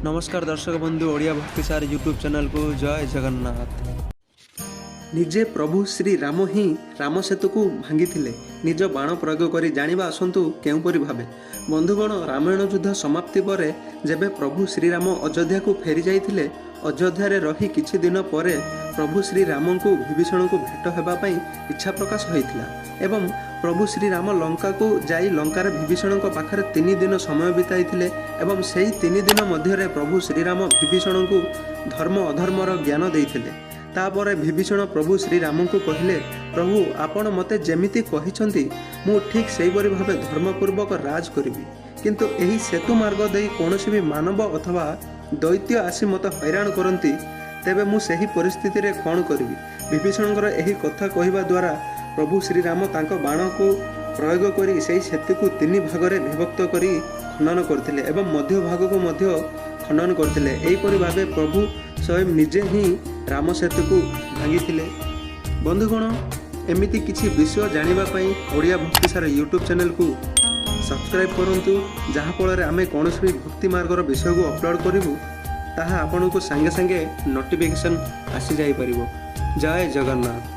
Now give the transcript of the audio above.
नमस्कार दर्शक बंधु ओडिया भक्तिसार यूट्यूब चैनल को जय जगन्नाथ। निजे प्रभु श्री राम ही राम सेतु को भांगी निज बाण प्रयोग कर जानिबा आसंतु केउपरि भाबे। बंधुगण, रामायण युद्ध समाप्ति पर जेबे प्रभु श्रीराम अयोध्या को फेरी जाइथिले, अयोध्या रे रही किछि दिन परे प्रभु श्री राम को विभीषण को भेट हेबा पई इच्छा प्रकाश होइथिला एवं प्रभु श्री राम लंका को जाई लंकार विभीषण पाखरे 3 दिन समय बिताइथिले एवं सेही 3 दिन मध्य प्रभु श्रीराम विभीषण को धर्म अधर्मर ज्ञान देइथिले। तापर विभीषण प्रभु श्रीराम को कहले, प्रभु आपण मते जेमिति कहिसंती मु ठीक सेहीपरि भावे धर्मपूर्वक राज करिबि, किंतु एही सेतु मार्ग देई कोनोसी भी मानव अथवा दैत्य आसी मत हैरान करती तेबे मु सेही परिस्थिति रे कौन करिबि। विभीषणकर एही कथा कहिबा द्वारा प्रभु श्रीराम तांको बाण को प्रयोग करी सेही सेतु को 3 भागरे विभक्त करी खनन करथिले एवं मध्य भाग को मध्य खनन करथिले। एहीपरि भावे प्रभु स्वयं निजे ही राम सेतु को भांगिथिले। बंधुगण, एमिति किछि विषय जानिबा पई ओडिया भक्तिसार यूट्यूब चैनल को सब्सक्राइब करंतु, जहाँ फल आमे कौनसी भी भक्ति मार्गर विषय को अपलोड करूँ ताहा आपन को संगे संगे नोटिफिकेशन आसी जाई परिबो। जय जगन्नाथ।